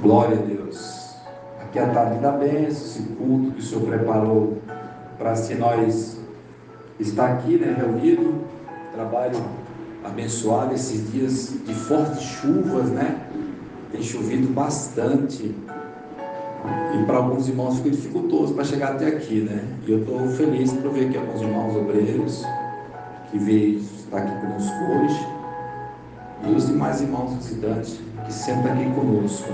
Glória a Deus. Aqui é a tarde da bênção, esse culto que o Senhor preparou para se nós estar aqui, reunido. Trabalho abençoado esses dias de fortes chuvas, Tem chovido bastante. E para alguns irmãos fica dificultoso para chegar até aqui, E eu estou feliz por ver que alguns irmãos obreiros que veio estar aqui conosco hoje, e os demais irmãos visitantes que sempre aqui conosco,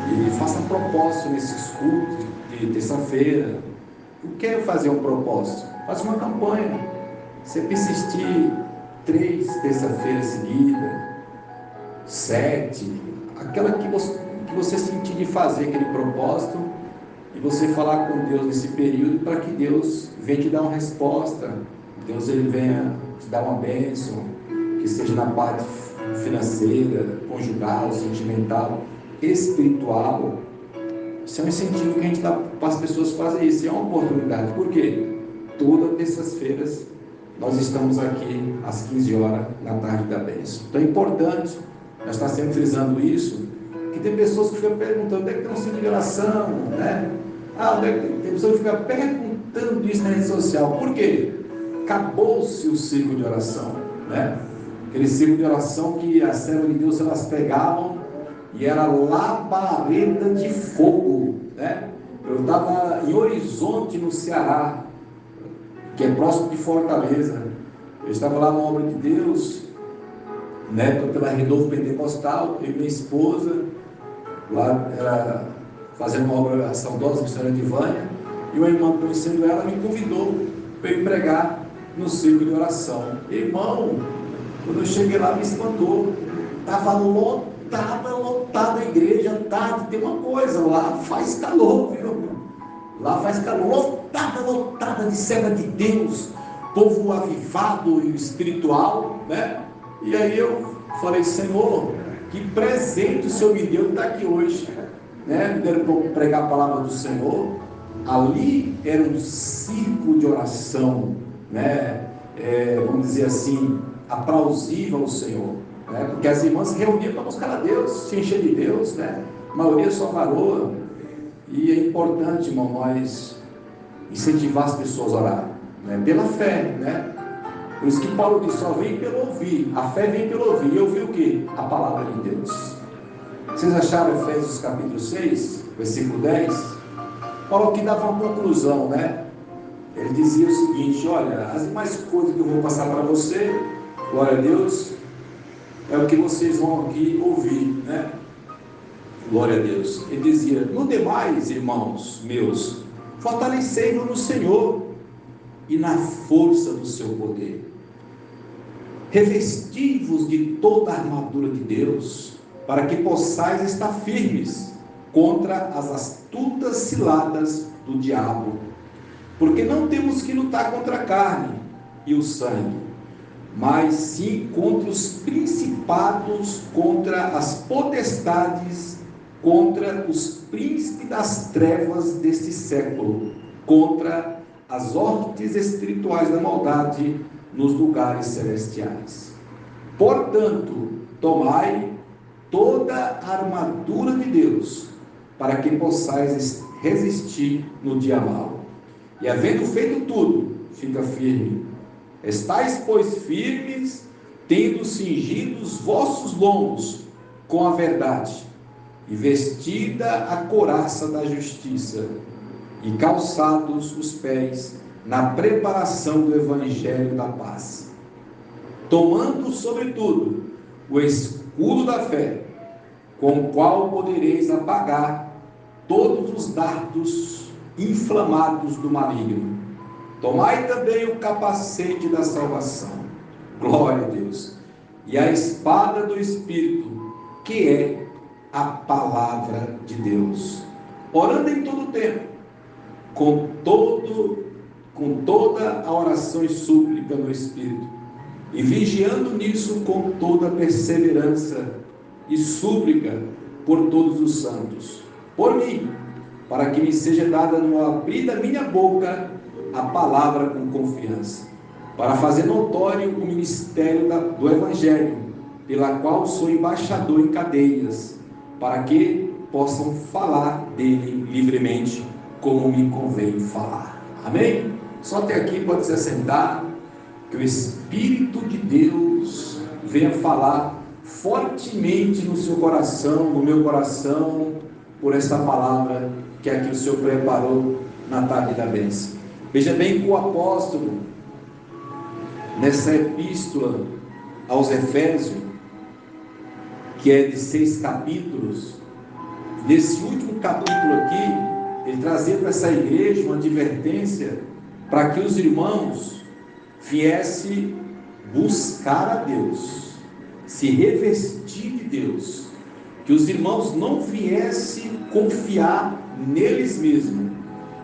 E faça propósito nesses cultos de terça-feira. Eu quero fazer um propósito. Faça uma campanha. Você persistir 3 terça-feiras seguidas, 7, aquela que você sentir de fazer aquele propósito, e você falar com Deus nesse período, para que Deus venha te dar uma resposta. Deus ele venha te dar uma bênção, que seja na parte financeira, conjugal, sentimental, espiritual. Isso é um incentivo que a gente dá para as pessoas fazerem isso. É uma oportunidade. Por quê? Todas as terças-feiras nós estamos aqui às 15 horas na tarde da bênção. Então é importante, nós estamos sempre frisando isso, que tem pessoas que ficam perguntando: onde é que tem um ciclo de oração, onde é que tem pessoas que ficam perguntando isso na rede social. Por quê? Acabou-se o ciclo de oração, Aquele ciclo de oração que as servas de Deus elas pegavam e era labareda de fogo, Eu estava em Horizonte, no Ceará, que é próximo de Fortaleza. Eu estava lá na obra de Deus, pela Renovo Pentecostal, eu e minha esposa, lá era fazendo uma obra saudosa, missionária de Vânia, e uma irmã conhecendo ela me convidou para eu pregar no ciclo de oração. Irmão, quando eu cheguei lá me espantou, estava lotada a igreja, tem uma coisa, lá faz calor, viu? Lá faz calor, lotada de serva de Deus, povo avivado e espiritual, E aí eu falei: Senhor, que presente o Senhor me deu de estar aqui hoje, Me deram para pregar a palavra do Senhor. Ali era um círculo de oração, vamos dizer assim, aplausível ao Senhor, porque as irmãs se reuniam para buscar a Deus, se encher de Deus, A maioria só varou. E é importante, irmão, nós incentivar as pessoas a orar, pela fé, Por isso que Paulo diz: só vem pelo ouvir. A fé vem pelo ouvir. E ouvir o quê? A palavra de Deus. Vocês acharam Efésios capítulo 6, versículo 10? Paulo aqui dava uma conclusão, Ele dizia o seguinte: olha, as demais coisas que eu vou passar para você, glória a Deus, é o que vocês vão aqui ouvir, Glória a Deus. Ele dizia: no demais, irmãos meus, fortalecei-vos no Senhor e na força do seu poder. Revesti-vos de toda a armadura de Deus, para que possais estar firmes contra as astutas ciladas do diabo. Porque não temos que lutar contra a carne e o sangue, mas sim contra os principados, contra as potestades, contra os príncipes das trevas deste século, contra as hostes espirituais da maldade nos lugares celestiais. Portanto, tomai toda a armadura de Deus, para que possais resistir no dia mau. E havendo feito tudo, fica firme. Estais, pois, firmes, tendo cingido os vossos lombos com a verdade, e vestida a couraça da justiça, e calçados os pés na preparação do evangelho da paz, tomando sobretudo o escudo da fé, com o qual podereis apagar todos os dardos inflamados do maligno. Tomai também o capacete da salvação, glória a Deus, e a espada do Espírito, que é a palavra de Deus, orando em todo tempo, com toda a oração e súplica no Espírito, e vigiando nisso com toda perseverança e súplica por todos os santos, por mim, para que me seja dada no abrir da minha boca a palavra com confiança, para fazer notório o ministério do Evangelho, pela qual sou embaixador em cadeias, para que possam falar dele livremente, como me convém falar. Amém? Só até aqui, pode se assentar, que o Espírito de Deus venha falar fortemente no seu coração, no meu coração, por esta palavra que aqui o Senhor preparou na tarde da bênção. Veja bem que o apóstolo, nessa epístola aos Efésios, que é de 6 capítulos, nesse último capítulo aqui, ele trazia para essa igreja uma advertência para que os irmãos viessem buscar a Deus, se revestir de Deus, que os irmãos não viessem confiar neles mesmos.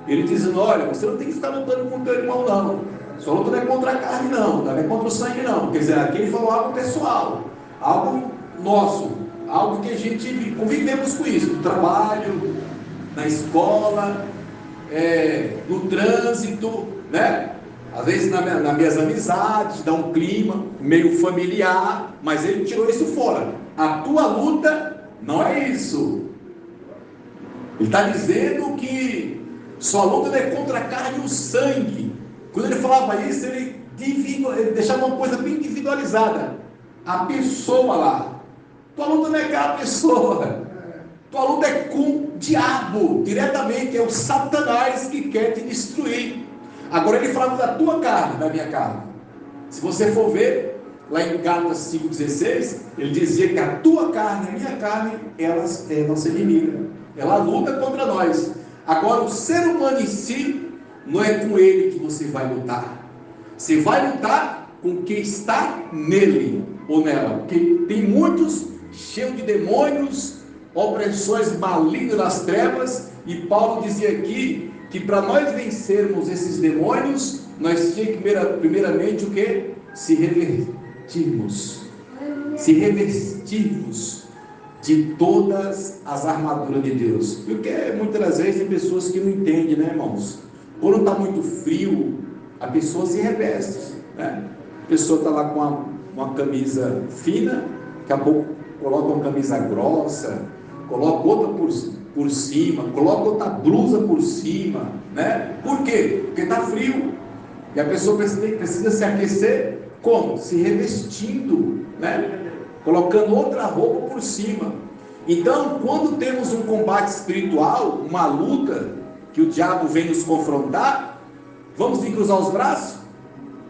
Ele dizendo: olha, você não tem que ficar lutando com o teu irmão não, sua luta não é contra a carne não é contra o sangue não. Quer dizer, aqui ele falou algo pessoal, algo nosso, algo que a gente convivemos com isso, no trabalho, na escola, no trânsito, né? Às vezes nas minhas amizades, dá um clima meio familiar, mas ele tirou isso fora. A tua luta não é isso. Ele está dizendo que sua luta não é contra a carne e o sangue. Quando ele falava isso, ele deixava uma coisa bem individualizada. A pessoa lá. Tua luta não é com a pessoa. Tua luta é com o diabo, diretamente, é o Satanás que quer te destruir. Agora ele falava da tua carne, da minha carne. Se você for ver, lá em Gálatas 5,16, ele dizia que a tua carne, a minha carne, elas é nossa inimiga. Ela luta contra nós. Agora o ser humano em si, não é com ele que você vai lutar. Você vai lutar com quem está nele ou nela. Porque tem muitos cheios de demônios, opressões malignas das trevas, e Paulo dizia aqui que para nós vencermos esses demônios, nós tínhamos que primeiramente o que? Se revestirmos de todas as armaduras de Deus. Porque muitas das vezes tem pessoas que não entendem, né, irmãos? Quando está muito frio, a pessoa se reveste, né? A pessoa está lá com uma camisa fina, daqui a pouco coloca uma camisa grossa, coloca outra por cima, coloca outra blusa por cima, né? Por quê? Porque está frio, e a pessoa precisa se aquecer, como? Se revestindo, né? Colocando outra roupa por cima. Então, quando temos um combate espiritual, uma luta, que o diabo vem nos confrontar, vamos vir cruzar os braços?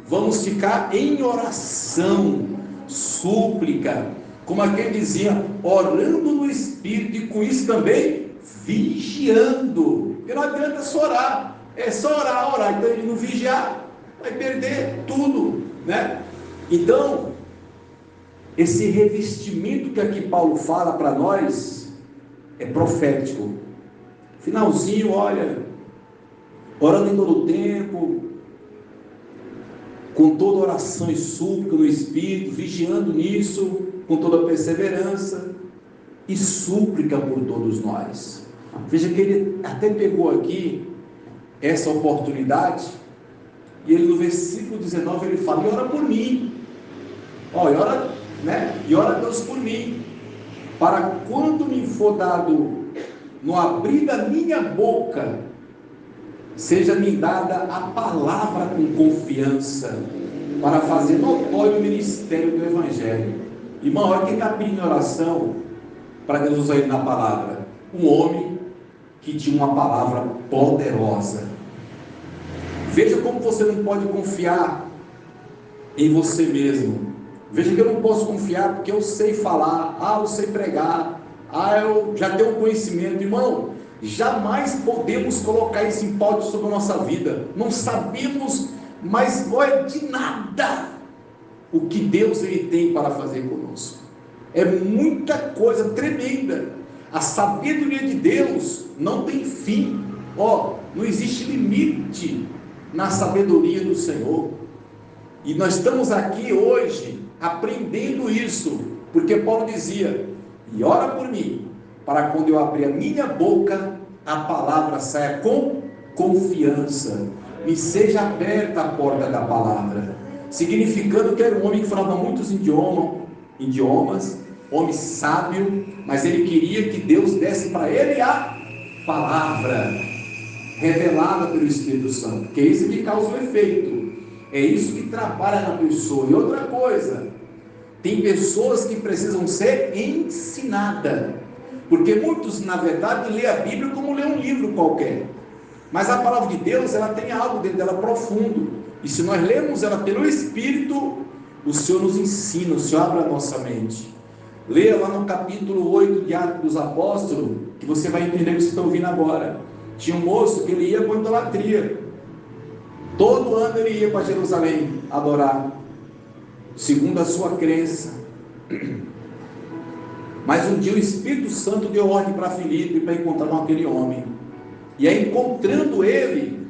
Vamos ficar em oração, súplica, como aquele dizia, orando no Espírito, e com isso também vigiando. Porque não adianta só orar, é só orar. Então ele não vigiar, vai perder tudo, né? Então, esse revestimento que aqui Paulo fala para nós é profético. Finalzinho, olha, orando em todo o tempo, com toda oração e súplica no Espírito, vigiando nisso, com toda perseverança e súplica por todos nós. Veja que ele até pegou aqui essa oportunidade, e ele no versículo 19 ele fala: e ora por mim, e ora Deus por mim, para quando me for dado no abrir da minha boca, seja-me dada a palavra com confiança, para fazer notório o ministério do Evangelho. Irmão, olha quem está pedindo oração para Deus usar ele na palavra. Um homem que tinha uma palavra poderosa. Veja como você não pode confiar em você mesmo. Veja que eu não posso confiar porque eu sei falar, eu sei pregar, eu já tenho conhecimento. Irmão, jamais podemos colocar isso em pauta sobre a nossa vida. Não sabemos, mas não é de nada o que Deus ele tem para fazer conosco. É muita coisa tremenda. A sabedoria de Deus não tem fim. Não existe limite na sabedoria do Senhor. E nós estamos aqui hoje aprendendo isso, porque Paulo dizia: e ora por mim, para quando eu abrir a minha boca, a palavra saia com confiança, me seja aberta a porta da palavra. Significando que era um homem que falava muitos idiomas, homem sábio, mas ele queria que Deus desse para ele a palavra revelada pelo Espírito Santo, que é isso que causa o efeito, é isso que trabalha na pessoa. E outra coisa, tem pessoas que precisam ser ensinadas, porque muitos, na verdade, lê a Bíblia como lê um livro qualquer, mas a palavra de Deus, ela tem algo dentro dela profundo, e se nós lemos ela pelo Espírito, o Senhor nos ensina, o Senhor abre a nossa mente. Leia lá no capítulo 8 de Atos dos Apóstolos, que você vai entender o que você está ouvindo agora. Tinha um moço que ele ia para a idolatria, todo ano ele ia para Jerusalém adorar, segundo a sua crença. Mas um dia o Espírito Santo deu ordem para Filipe para encontrar com aquele homem, e aí encontrando ele,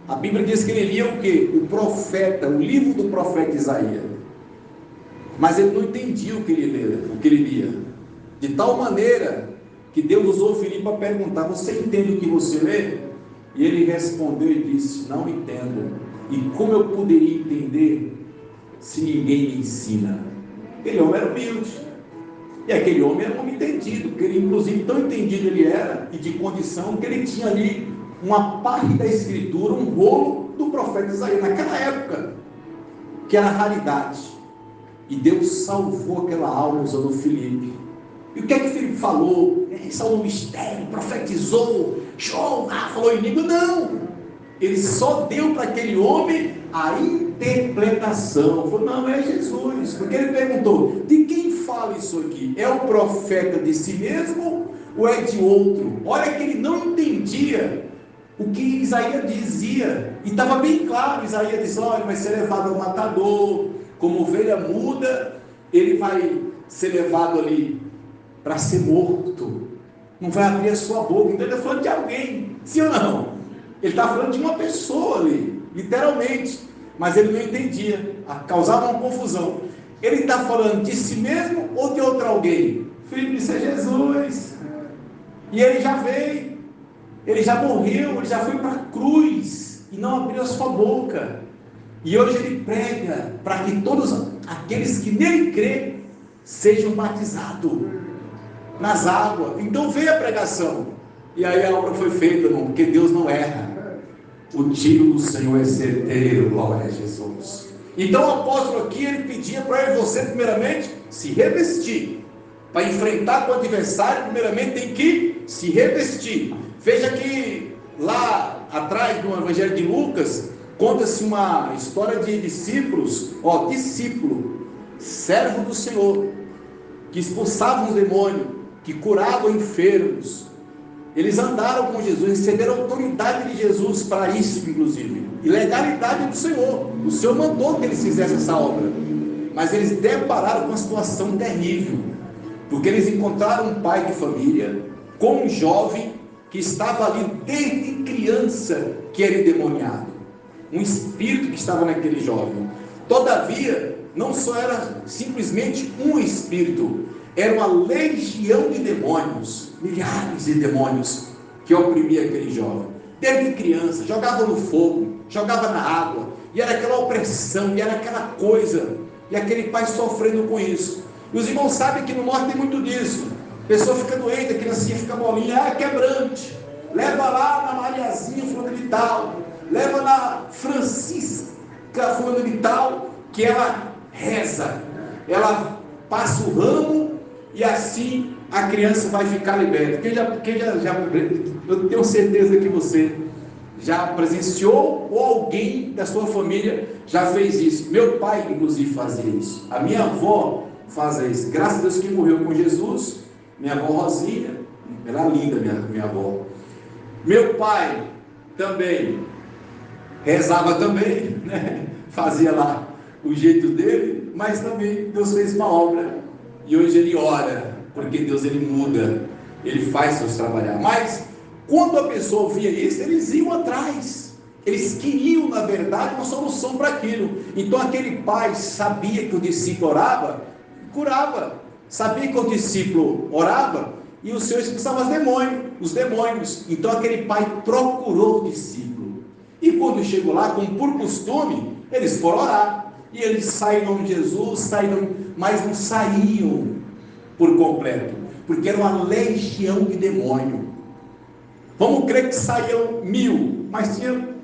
a Bíblia diz que ele lia o quê? O profeta, o livro do profeta Isaías, mas ele não entendia o que ele lia, de tal maneira que Deus usou Filipe para perguntar: você entende o que você lê? E ele respondeu e disse: não entendo. E como eu poderia entender se ninguém me ensina? Aquele homem era humilde, e aquele homem era um homem entendido, porque ele, inclusive, tão entendido ele era, e de condição, que ele tinha ali uma parte da escritura, um rolo do profeta Isaías, naquela época, que era raridade. E Deus salvou aquela alma usando Filipe. E o que é que Filipe falou? Salvou o mistério, profetizou, show, falou em língua? Não! Ele só deu para aquele homem a interpretação. Falou: não, é Jesus. Porque ele perguntou: de quem fala isso aqui? É o profeta de si mesmo ou é de outro? Olha que ele não entendia o que Isaías dizia, e estava bem claro. Isaías diz: olha, vai ser levado ao matador, como ovelha muda, ele vai ser levado ali para ser morto, não vai abrir a sua boca. Então ele está falando de alguém, sim ou não? Ele está falando de uma pessoa ali, literalmente, mas ele não entendia, causava uma confusão. Ele está falando de si mesmo ou de outro alguém? Filipe disse: é Jesus, e ele já veio, ele já morreu, ele já foi para a cruz, e não abriu a sua boca, e hoje ele prega para que todos aqueles que nele crêem sejam batizados nas águas. Então veio a pregação, e aí a obra foi feita, irmão, porque Deus não erra. O tiro do Senhor é certeiro, glória a Jesus. Então o apóstolo aqui, ele pedia para eu e você, primeiramente, se revestir. Para enfrentar com o adversário, primeiramente tem que se revestir. Veja que lá atrás no Evangelho de Lucas, conta-se uma história de discípulos, discípulo, servo do Senhor, que expulsavam os demônios, que curavam enfermos. Eles andaram com Jesus, receberam a autoridade de Jesus para isso, inclusive, e legalidade do Senhor. O Senhor mandou que eles fizessem essa obra, mas eles depararam com uma situação terrível, porque eles encontraram um pai de família com um jovem que estava ali desde criança, que era endemoniado, um espírito que estava naquele jovem. Todavia, não só era simplesmente um espírito, era uma legião de demônios, milhares de demônios que oprimia aquele jovem, desde criança. Jogava no fogo, jogava na água, e era aquela opressão, e era aquela coisa, e aquele pai sofrendo com isso. E os irmãos sabem que no norte tem muito disso. A pessoa fica doente, a criancinha fica molinha, quebrante, leva lá na Mariazinha fulano de tal, leva na Francisca fulano de tal, que ela reza, ela passa o ramo, e assim a criança vai ficar liberta. Eu tenho certeza que você já presenciou, ou alguém da sua família já fez isso. Meu pai, inclusive, fazia isso. A minha avó fazia isso. Graças a Deus que morreu com Jesus. Minha avó Rosinha, ela é linda, minha avó. Meu pai também rezava também, né? Fazia lá o jeito dele, mas também Deus fez uma obra, e hoje ele ora, porque Deus, ele muda, ele faz Deus trabalhar. Mas quando a pessoa via isso, eles iam atrás, eles queriam, na verdade, uma solução para aquilo. Então aquele pai sabia que o discípulo orava, curava, sabia que o discípulo orava, e o Senhor expulsava os demônios. Então aquele pai procurou o discípulo, e quando chegou lá, como por costume, eles foram orar, e eles saíram em nome de Jesus, mas não saíam por completo. porque era uma legião de demônio. Vamos crer que saíam 1000, mas tinha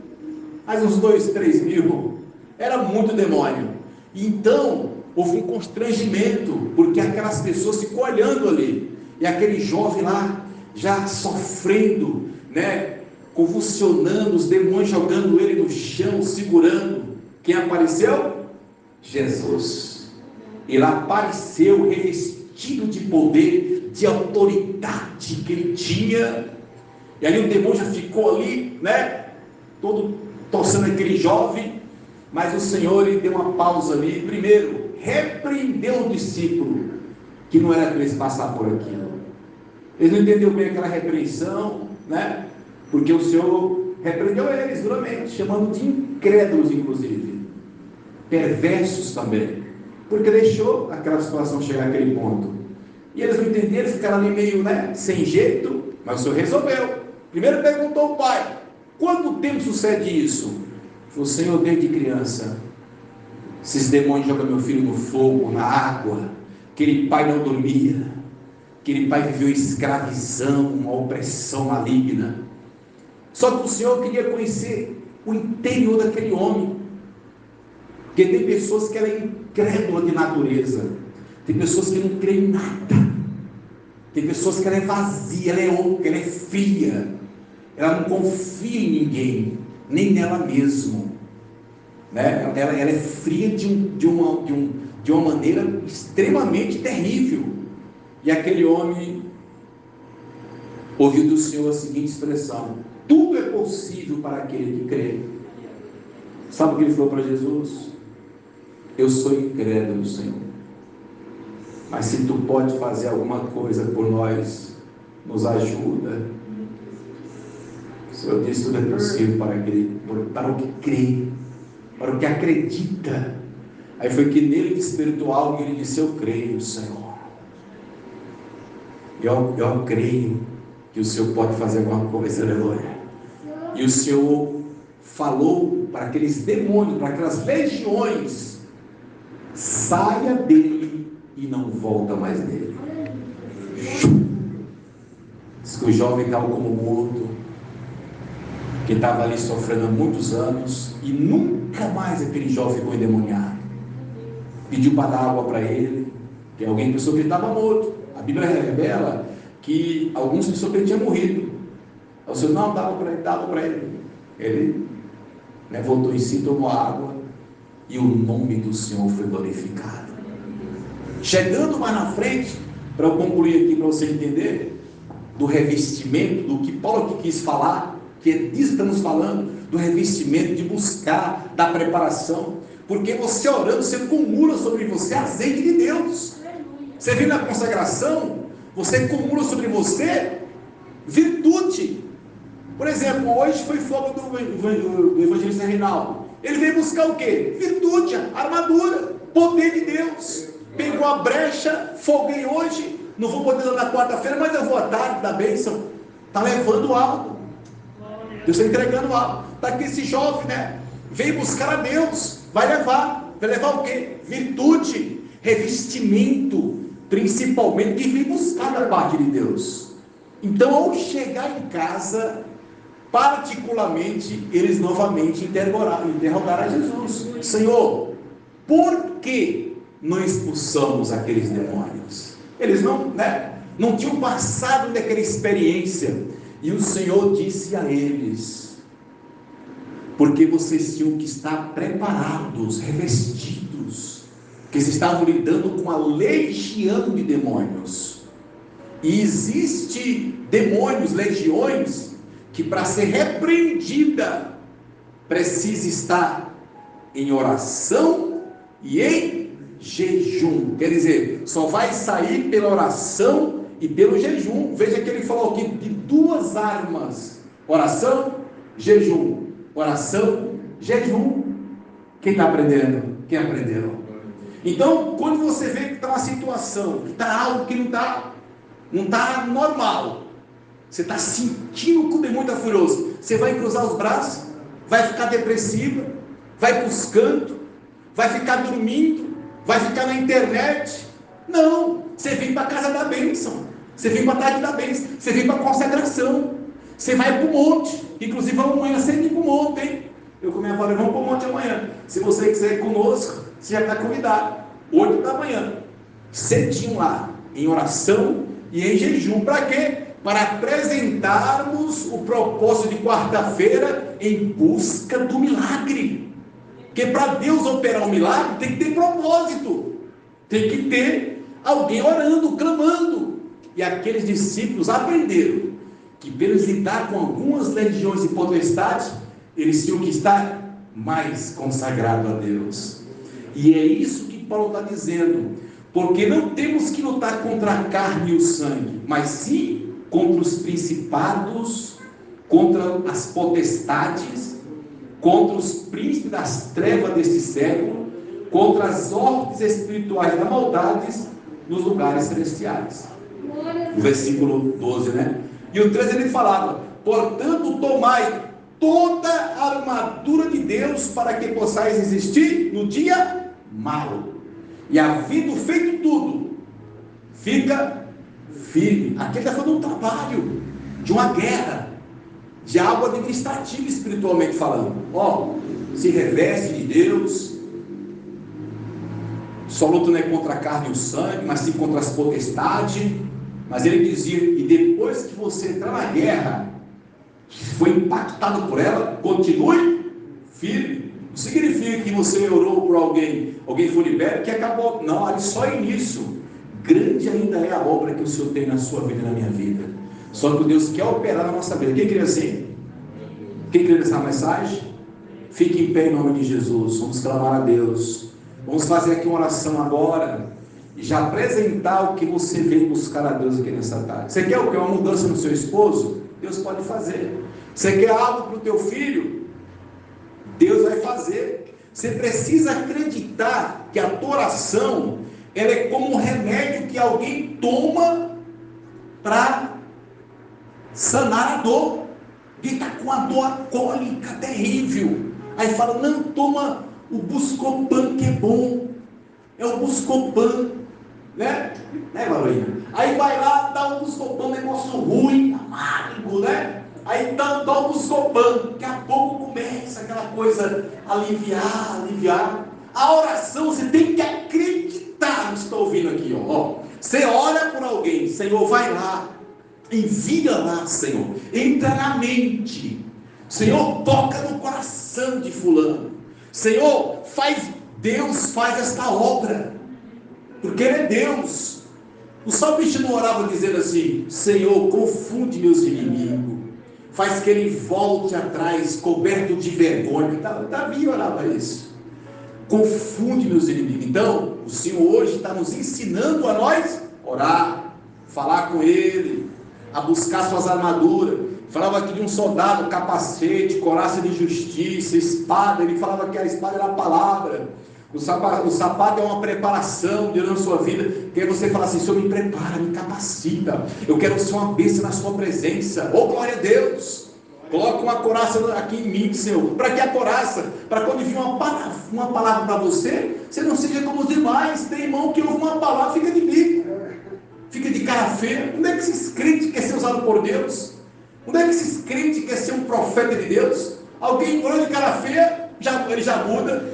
mais uns 2, 3 mil. Era muito demônio. Então houve um constrangimento, porque aquelas pessoas ficam olhando ali, e aquele jovem lá já sofrendo, né, convulsionando, os demônios jogando ele no chão, segurando. Quem apareceu? Jesus. Ele apareceu revestido de poder, de autoridade que ele tinha. E aí o demônio já ficou ali, né, todo torcendo aquele jovem. Mas o Senhor, ele deu uma pausa ali. Primeiro, repreendeu o discípulo, que não era para eles passar por aquilo. Eles não entenderam bem aquela repreensão, né? Porque o Senhor repreendeu eles duramente, chamando de incrédulos, inclusive, perversos também, porque deixou aquela situação chegar àquele ponto. E eles não entenderam, ficaram ali meio, né, sem jeito. Mas o Senhor resolveu. Primeiro perguntou ao pai: quanto tempo sucede isso? Falou: Senhor, desde criança, esses demônios jogam meu filho no fogo, na água. Aquele pai não dormia, aquele pai viveu escravização, uma opressão maligna. Só que o Senhor queria conhecer o interior daquele homem, porque tem pessoas que ela é incrédula de natureza, tem pessoas que não creem em nada, tem pessoas que ela é vazia, ela é oca, ela é fria, ela não confia em ninguém, nem nela mesma, né? Ela é fria de uma maneira extremamente terrível. E aquele homem ouviu do Senhor a seguinte expressão: tudo é possível para aquele que crê. Sabe o que ele falou para Jesus? Eu sou incrédulo, Senhor, mas se tu pode fazer alguma coisa por nós, nos ajuda. O Senhor disse: tudo é possível para o que crê, para o que acredita. Aí foi que nele despertou algo e ele disse: eu creio, Senhor, eu creio que o Senhor pode fazer alguma coisa, aleluia. E o Senhor falou para aqueles demônios, para aquelas legiões: saia dele e não volta mais dele. Diz que o jovem estava como morto, que estava ali sofrendo há muitos anos, e nunca mais aquele jovem ficou endemoniado. Pediu para dar água para ele, que alguém pensou que ele estava morto. A Bíblia revela que alguns pensaram que ele tinha morrido. O Senhor não dava para ele. Ele, né, voltou em si, tomou água, e o nome do Senhor foi glorificado. Chegando mais na frente, para eu concluir aqui, para você entender do revestimento, do que Paulo aqui quis falar, que é disso que estamos falando, do revestimento, de buscar, da preparação, porque você orando, você acumula sobre você azeite de Deus. Você vem na consagração, você acumula sobre você virtude. Por exemplo, hoje foi fogo do evangelista Reinaldo. Ele veio buscar o quê? Virtude, armadura, poder de Deus. Pegou a brecha, folguei hoje, não vou poder dar na quarta-feira, mas eu vou à tarde da bênção. Está levando algo. Deus está entregando algo. Está aqui esse jovem, né? Veio buscar a Deus. Vai levar o quê? Virtude, revestimento, principalmente, que vem buscar da parte de Deus. Então, ao chegar em casa, particularmente, eles novamente interrogaram a Jesus: Senhor, por que não expulsamos aqueles demônios? Eles não tinham passado daquela experiência. E o Senhor disse a eles: porque vocês tinham que estar preparados, revestidos, porque vocês estavam lidando com a legião de demônios. E existe demônios, legiões, que para ser repreendida precisa estar em oração e em jejum. Quer dizer, só vai sair pela oração e pelo jejum. Veja que ele falou aqui de duas armas: oração, jejum. Oração, jejum. Quem está aprendendo? Quem aprendeu? Então, quando você vê que está uma situação, que está algo que não está normal, você está sentindo que o demônio está furioso, você vai cruzar os braços, vai ficar depressiva, vai para os cantos, vai ficar dormindo, vai ficar na internet? Não, você vem para a casa da bênção, Você vem para a tarde da bênção, você vem para a consagração, você vai para o monte. Inclusive vamos amanhã sempre para o monte, hein? Eu com minha avó, vamos para o monte amanhã. Se você quiser ir conosco, você já está convidado. 8 da manhã, cedinho lá, em oração e em jejum. Para quê? Para apresentarmos o propósito de quarta-feira em busca do milagre. Porque para Deus operar um milagre tem que ter propósito, tem que ter alguém orando, clamando. E aqueles discípulos aprenderam que para eles lidar com algumas legiões e potestades, eles tinham que estar mais consagrados a Deus. E é isso que Paulo está dizendo, porque não temos que lutar contra a carne e o sangue, mas sim contra os principados, contra as potestades, contra os príncipes das trevas deste século, contra as ordens espirituais da maldade nos lugares celestiais. No versículo 12, né? E o 13 ele falava: portanto, tomai toda a armadura de Deus para que possais resistir no dia mau. E havendo feito tudo, fica firme. Aqui está falando de um trabalho, de uma guerra, de algo administrativo espiritualmente falando. Se reveste de Deus. Só luta não é contra a carne e o sangue, mas sim contra as potestades. Mas ele dizia, e depois que você entrar na guerra, foi impactado por ela, continue firme. Não significa que você orou por alguém foi liberto, que acabou. Não, ali só início. Grande ainda é a obra que o Senhor tem na sua vida e na minha vida. Só que Deus quer operar na nossa vida. Quem crê assim? Quem crê nessa mensagem? Fique em pé em nome de Jesus. Vamos clamar a Deus. Vamos fazer aqui uma oração agora e já apresentar o que você veio buscar a Deus aqui nessa tarde. Você quer o quê? Uma mudança no seu esposo? Deus pode fazer. Você quer algo para o teu filho? Deus vai fazer. Você precisa acreditar que a tua oração, ela é como um remédio que alguém toma para sanar a dor. Ele está com a dor alcoólica terrível. Aí fala, não, toma o Buscopan que é bom. É o Buscopan, né? Varoinha? Aí vai lá, dá o Buscopan, um negócio ruim, amargo, né? Aí dá o Buscopan, daqui a pouco começa aquela coisa aliviar. A oração, você tem que acreditar no que está ouvindo aqui, ó. Você ora por alguém, Senhor, vai lá, envia lá, Senhor, entra na mente, Senhor, toca no coração de fulano, Senhor, Deus faz esta obra, porque Ele é Deus. O salmista não orava dizendo assim, Senhor, confunde meus inimigos, faz que ele volte atrás, coberto de vergonha. Davi orava isso. Confunde meus inimigos. Então, o Senhor hoje está nos ensinando a nós orar, falar com Ele, a buscar suas armaduras. Falava aqui de um soldado, capacete, coraça de justiça, espada. Ele falava que a espada era a palavra. O sapato é uma preparação de na sua vida. Que você fala assim, Senhor, me prepara, me capacita. Eu quero ser uma bênção na sua presença. Oh, glória a Deus. Coloca uma coraça aqui em mim, Senhor. Para que a coraça? Para quando vir uma palavra para você, você não seja como os demais. Tem irmão que ouve uma palavra, fica de bico, fica de cara feia. Onde é que esses crentes querem ser usado por Deus? Onde é que esses crentes querem ser um profeta de Deus? Alguém olha de cara feia, ele já muda.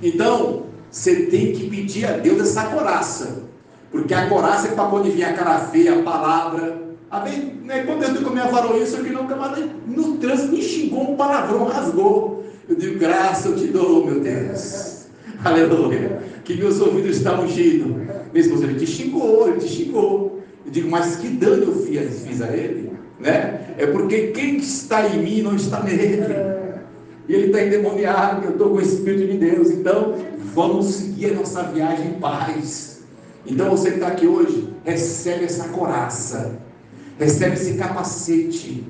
Então, você tem que pedir a Deus essa coraça, porque a coraça é para quando vir a cara feia, a palavra. Amém? Quando eu digo com minha varoinha, isso aqui não, camarada, no trânsito me xingou um palavrão, rasgou. Eu digo, graça eu te dou, meu Deus. Aleluia. Que meus ouvidos estão ungidos. Minha esposa, ele te xingou. Eu digo, mas que dano eu fiz a ele? Né? É porque quem está em mim não está nele. E ele está endemoniado, eu estou com o Espírito de Deus. Então, vamos seguir a nossa viagem em paz. Então, você que está aqui hoje, recebe essa coraça, recebe esse capacete.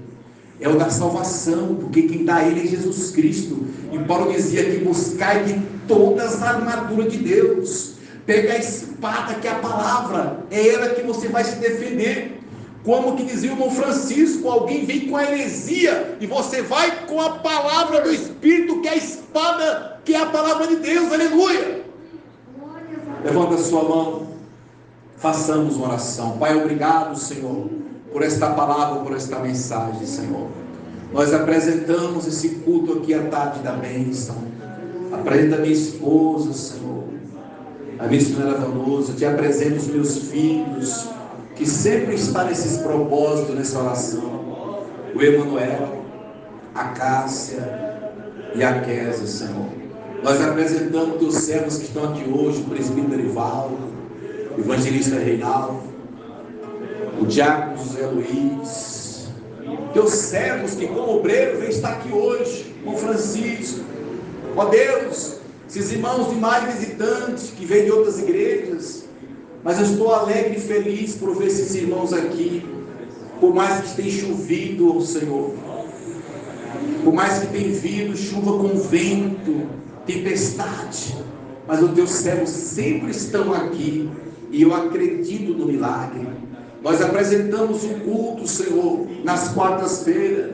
É o da salvação, porque quem dá ele é Jesus Cristo. E Paulo dizia que buscai de todas as armaduras de Deus. Pega a espada que é a palavra, é ela que você vai se defender. Como que dizia o irmão Francisco, alguém vem com a heresia, e você vai com a palavra do Espírito, que é a espada, que é a palavra de Deus, aleluia. Levanta a sua mão, façamos uma oração. Pai, obrigado, Senhor, por esta palavra, por esta mensagem, Senhor. Nós apresentamos esse culto aqui à tarde da bênção. Apresenta a minha esposa, Senhor, a missionária Donoso. Te apresento os meus filhos, que sempre estão nesses propósitos, nessa oração. O Emanuel, a Cássia e a Kézia, Senhor. Nós apresentamos teus servos que estão aqui hoje, o presbítero Erivaldo, o evangelista Reinaldo, o diácono José Luiz, teus servos que como obreiro vem estar aqui hoje, com Francisco. Ó Deus, esses irmãos demais visitantes que vêm de outras igrejas, mas eu estou alegre e feliz por ver esses irmãos aqui, por mais que tenha chovido, Senhor, por mais que tenha vindo chuva com vento, tempestade, mas os teus servos sempre estão aqui, e eu acredito no milagre. Nós apresentamos o culto, Senhor, nas quartas-feiras,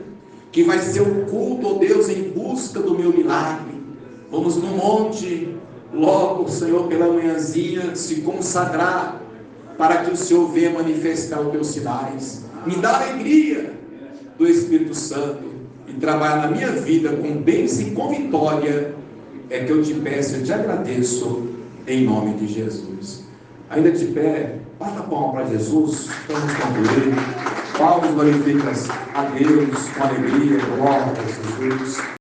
que vai ser o culto, ó Deus, em busca do meu milagre. Vamos no monte, logo, Senhor, pela manhãzinha, se consagrar, para que o Senhor venha manifestar os teus sinais. Me dá a alegria do Espírito Santo, e trabalhar na minha vida com bênção e com vitória, é que eu te peço, eu te agradeço, em nome de Jesus. Ainda de pé, bata a palma para Jesus, vamos concluir. Palmas glorificas a Deus, com alegria, glória a Jesus.